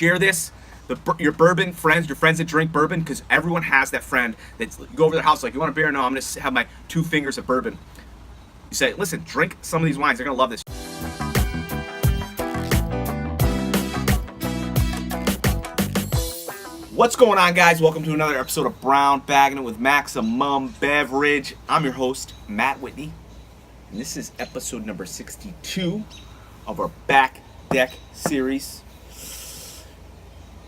Share this. Your bourbon friends, your friends that drink bourbon, because everyone has that friend that you go over to their house like, you want a beer? No, I'm going to have my 2 fingers of bourbon. You say, listen, drink some of these wines. They're going to love this. What's going on, guys? Welcome to another episode of Baggin with Maximum Beverage. I'm your host, Matt Whitney, and this is episode number 62 of our Back Deck series.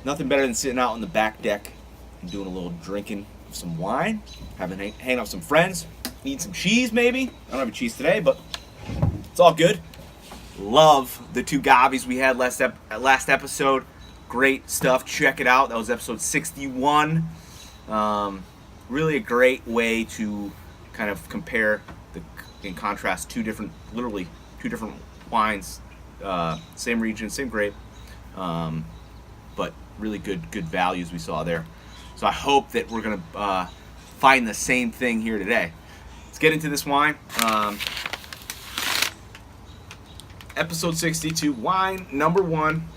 Nothing better than sitting out on the back deck and doing a little drinking of some wine, hanging out with some friends, eating some cheese maybe. I don't have a cheese today, but it's all good. Love the 2 gavies we had last episode. Great stuff. Check it out. That was episode 61. Really a great way to kind of compare and contrast 2 different wines, same region, same grape, but really good values we saw there. So I hope that we're gonna find the same thing here today. Let's get into this wine. Episode 62, wine number 1.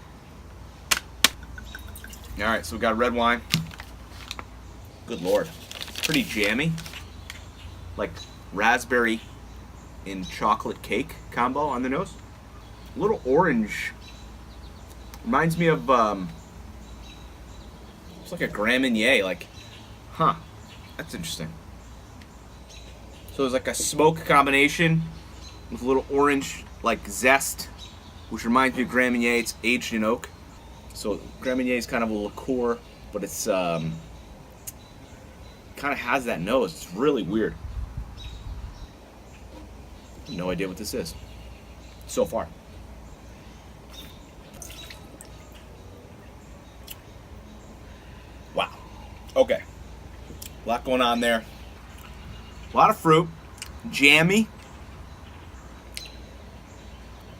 All right, so we got a red wine. Good Lord, it's pretty jammy, like raspberry and chocolate cake combo on the nose. A little orange. Reminds me of it's like a Grand Marnier. Like, that's interesting. So there's like a smoke combination with a little orange like zest, which reminds me of Grand Marnier. It's aged in oak. So Grand Marnier is kind of a liqueur, but it's kind of has that nose. It's really weird. No idea what this is so far. Wow. Okay. A lot going on there. A lot of fruit. Jammy.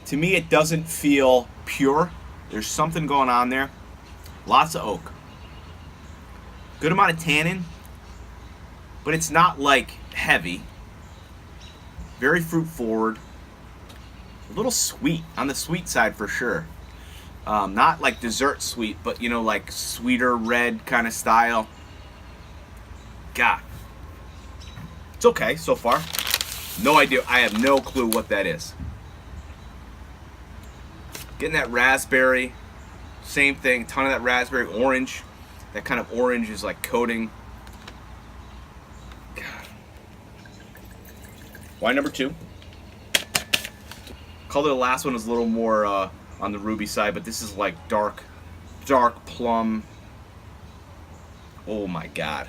To me, it doesn't feel pure. There's something going on there. Lots of oak. Good amount of tannin, but it's not like heavy. Very fruit forward. A little sweet, on the sweet side for sure. Not like dessert sweet, but you know, like sweeter red kind of style. God. It's okay so far. No idea. I have no clue what that is. Getting that raspberry, same thing, ton of that raspberry orange. That kind of orange is like coating. God. Wine number 2. Color the last one was a little more on the ruby side, but this is like dark plum. Oh my God.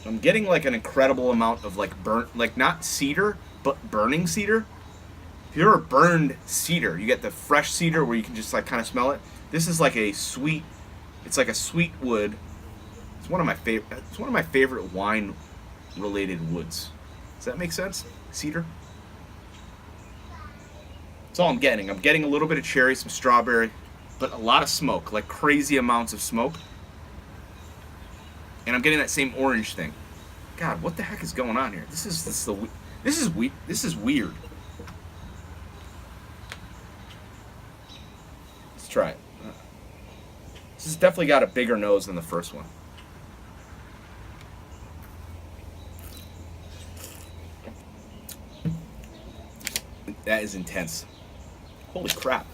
I'm getting like an incredible amount of like burnt, like not cedar, but burning cedar. If you're a burned cedar, you get the fresh cedar where you can just like kind of smell it. This is like a sweet, it's like a sweet wood. It's one of my favorite wine related woods. Does that make sense? Cedar? That's all I'm getting. I'm getting a little bit of cherry, some strawberry, but a lot of smoke, like crazy amounts of smoke. And I'm getting that same orange thing. God, what the heck is going on here? This is weird. Let's try it. This has definitely got a bigger nose than the first one. That is intense. Holy crap.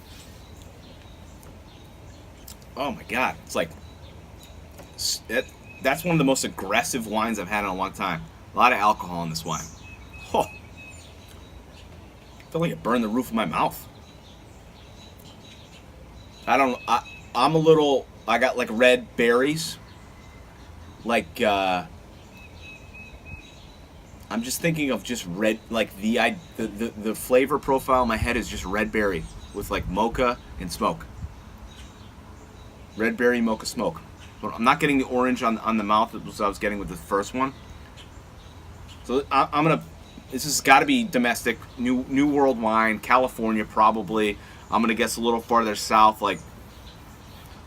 Oh my God. It's like, that's one of the most aggressive wines I've had in a long time. A lot of alcohol in this wine. Oh. I feel like it burned the roof of my mouth. I got like red berries. Like, I'm just thinking of just red, like the flavor profile in my head is just red berry with like mocha and smoke. Red berry, mocha, smoke. But I'm not getting the orange on the mouth that I was getting with the first one. So this has got to be domestic, New World wine, California probably. I'm gonna guess a little farther south, like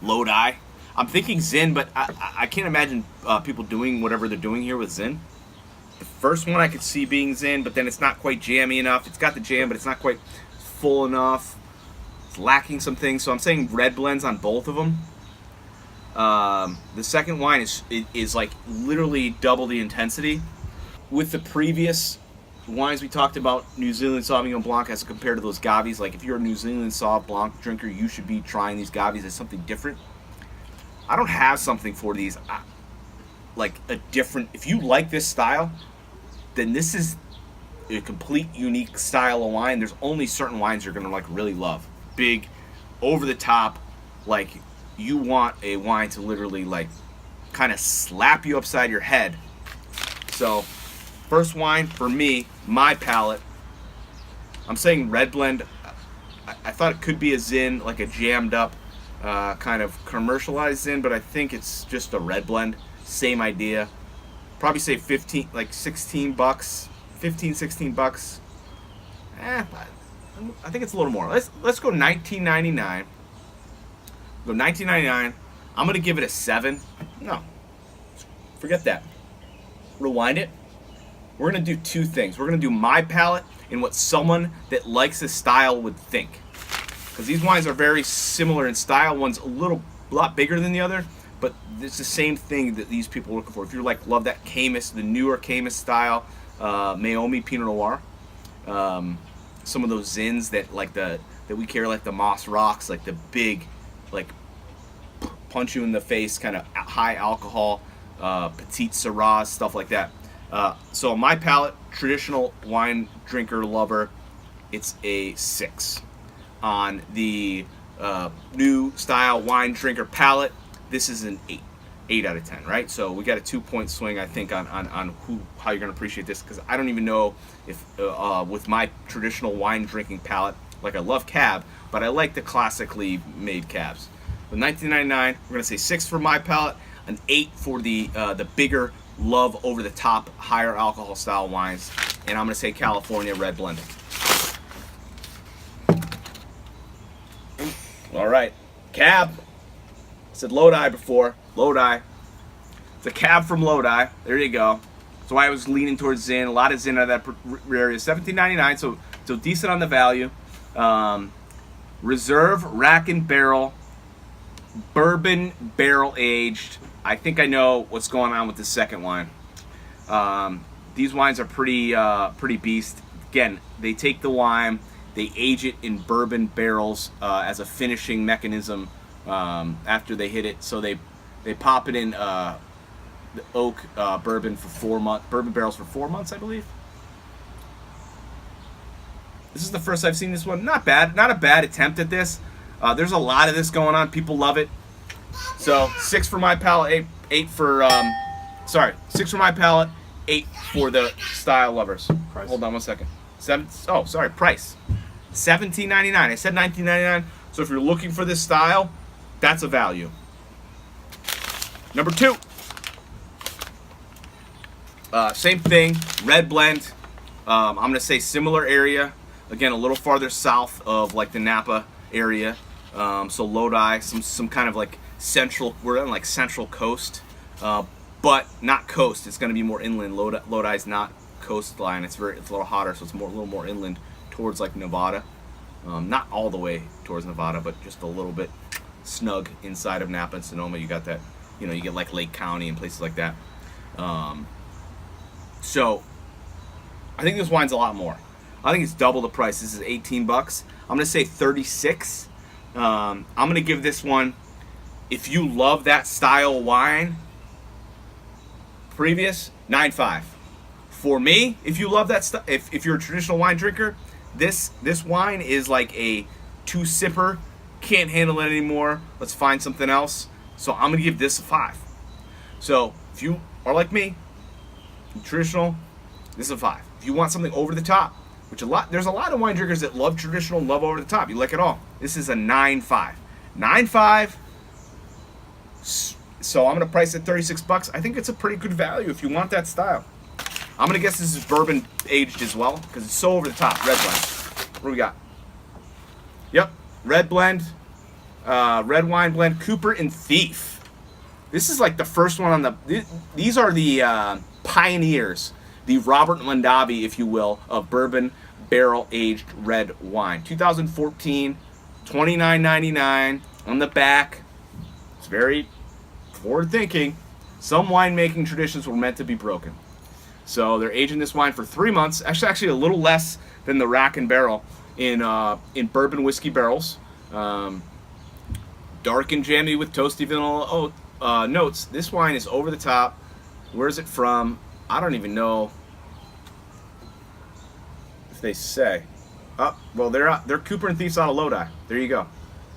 Lodi. I'm thinking Zin, but I can't imagine people doing whatever they're doing here with Zin. The first one I could see being Zin, but then it's not quite jammy enough. It's got the jam, but it's not quite full enough. It's lacking some things, so I'm saying red blends on both of them. The second wine is like literally double the intensity. With the previous wines we talked about, New Zealand Sauvignon Blanc as compared to those Gavis, like if you're a New Zealand Sauv Blanc drinker, you should be trying these Gavis as something different. I don't have something for these, like a different, if you like this style, then this is a complete unique style of wine. There's only certain wines you're gonna like really love. Big, over the top, like you want a wine to literally like kind of slap you upside your head. So first wine for me, my palate, I'm saying red blend. I thought it could be a Zin, like a jammed up kind of commercialized Zin, but I think it's just a red blend. Same idea. Probably say 15, like 16 bucks, 15, 16 bucks. I think it's a little more. Let's go $19.99. Go $19.99. I'm gonna give it a 7. No, forget that. Rewind it. We're gonna do two things. We're gonna do my palate and what someone that likes this style would think, because these wines are very similar in style. One's a lot bigger than the other, but it's the same thing that these people are looking for. If you like love that Caymus, the newer Caymus style, Meiomi Pinot Noir, some of those Zins that we carry, like the Moss Rocks, like the big, like punch you in the face, kind of high alcohol, petite Syrah, stuff like that. So my palate, traditional wine drinker lover, it's a 6. On the new style wine drinker palate, this is an 8 out of 10, right? So we got a 2-point swing, I think, on how you're gonna appreciate this, because I don't even know if with my traditional wine drinking palate, like I love cab, but I like the classically made cabs. The $19.99, we're gonna say 6 for my palate, an 8 for the bigger, love over the top, higher alcohol style wines, and I'm gonna say California red blending. All right, cab. I said Lodi before. Lodi. It's a cab from Lodi. There you go. That's why I was leaning towards Zin. A lot of Zin out of that area. $17.99, so decent on the value. Reserve rack and barrel, bourbon barrel aged. I think I know what's going on with the second wine. These wines are pretty beast. Again, they take the wine, they age it in bourbon barrels as a finishing mechanism after they hit it. So they pop it in the oak bourbon for 4 months, bourbon barrels for 4 months, I believe. This is the first I've seen this one. Not bad, not a bad attempt at this. There's a lot of this going on. People love it. So 6 for my palate, 8 for 6 for my palate, 8 for the style lovers. Price. Hold on one second. Price. $17.99. I said $19.99. So if you're looking for this style, that's a value. Number 2. Same thing, red blend. I'm gonna say similar area. Again, a little farther south of like the Napa area. So Lodi, some kind of like central. We're on like central coast, but not coast. It's gonna be more inland. Lodi's not coastline. It's a little hotter, so it's a little more inland towards like Nevada. Not all the way towards Nevada, but just a little bit snug inside of Napa and Sonoma. You got that, you get like Lake County and places like that. So I think this wine's a lot more. I think it's double the price. This is 18 bucks. I'm gonna say 36. I'm gonna give this one, if you love that style wine, previous, 9.5. For me, if you love that stuff, if you're a traditional wine drinker, this wine is like a 2-sipper. Can't handle it anymore. Let's find something else. So I'm gonna give this a 5. So if you are like me, traditional, this is a 5. If you want something over the top, there's a lot of wine drinkers that love traditional, love over the top. You like it all. This is a 9.5. 9.5. So I'm gonna price it 36 bucks. I think it's a pretty good value if you want that style. I'm gonna guess this is bourbon aged as well, because it's so over the top. Red blend. What do we got? Yep, red blend, red wine blend, Cooper and Thief. This is like the first one on the. These are the pioneers, the Robert Mondavi, if you will, of bourbon barrel aged red wine. 2014, $29.99 on the back. It's very forward thinking. Some winemaking traditions were meant to be broken. So they're aging this wine for 3 months. Actually a little less than the rack and barrel in bourbon whiskey barrels. Dark and jammy with toasty vanilla notes. This wine is over the top. Where's it from? I don't even know if they say. Oh, well, they're Cooper and Thieves out of Lodi. There you go.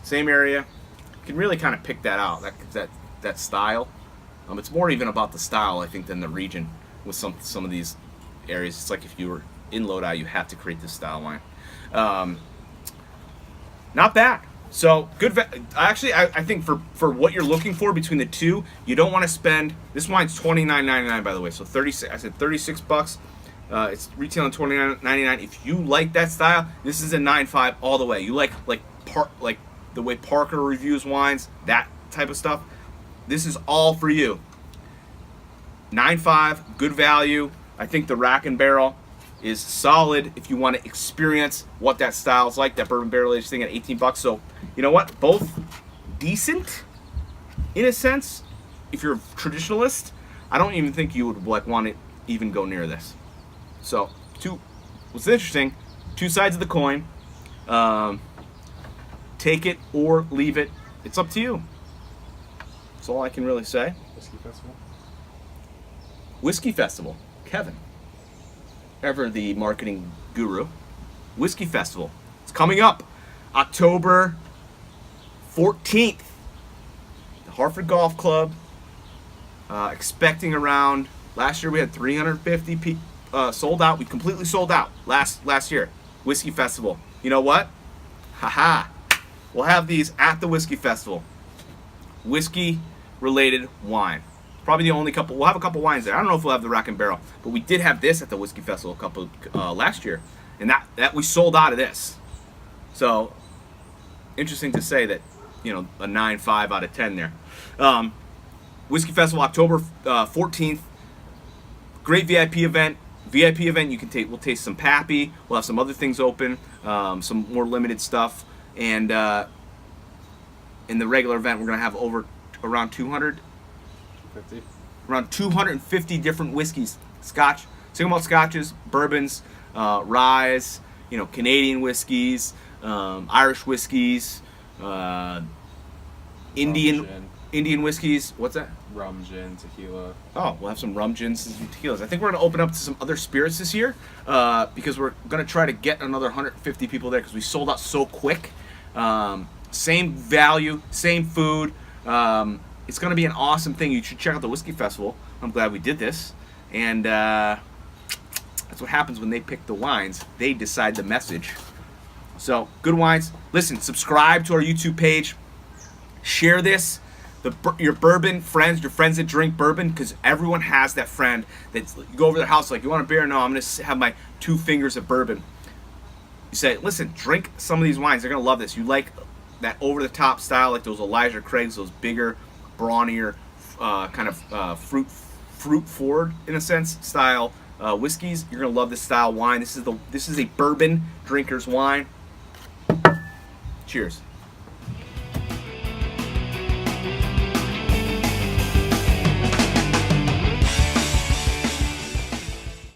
Same area. You can really kind of pick that out. That style. It's more even about the style, I think, than the region. With some of these areas, it's like if you were in Lodi, you have to create this style wine. Not bad. So good. Actually, I think for what you're looking for between the two, you don't want to spend. This wine's $29.99, by the way. So 36. I said $36. It's retailing $29.99. If you like that style, this is a 9.5 all the way. You like the way Parker reviews wines, that type of stuff. This is all for you. 9.5, good value. I think the rack and barrel is solid if you want to experience what that style is like. That bourbon barrel aged thing at $18. So you know what? Both decent in a sense. If you're a traditionalist, I don't even think you would want to even go near this. So what's interesting? Two sides of the coin. Take it or leave it. It's up to you. That's all I can really say. Whiskey Festival. Kevin, ever the marketing guru. Whiskey Festival. It's coming up October 14th. The Hartford Golf Club. Expecting around, last year we had 350 sold out. We completely sold out last year. Whiskey Festival. You know what? Haha. We'll have these at the Whiskey Festival. Whiskey related wine. Probably the only couple. We'll have a couple wines there. I don't know if we'll have the rack and barrel, but we did have this at the Whiskey Festival last year, and that we sold out of this. So interesting to say that, a 9.5 out of 10 there. Whiskey Festival October 14th. Great VIP event. You can we'll taste some Pappy. We'll have some other things open, some more limited stuff, and in the regular event we're gonna have around 250 different whiskeys, Scotch, single malt scotches, bourbons, ryes, Canadian whiskeys, Irish whiskeys, Indian whiskeys. What's that? Rum, gin, tequila. Oh, we'll have some rum, gins, and some tequilas. I think we're going to open up to some other spirits this year because we're going to try to get another 150 people there because we sold out so quick. Same value, same food. It's going to be an awesome thing. You should check out the Whiskey Festival. I'm glad we did this. And that's what happens when they pick the wines. They decide the message. So, good wines. Listen, subscribe to our YouTube page. Share this. Your bourbon friends, your friends that drink bourbon, because everyone has that friend that you go over to their house like, you want a beer? No, I'm going to have my 2 fingers of bourbon. You say, listen, drink some of these wines. They're going to love this. You like that over-the-top style, like those Elijah Craigs, those bigger, brawnier, kind of fruit forward, in a sense, style whiskeys. You're going to love this style wine. This is a bourbon drinker's wine. Cheers.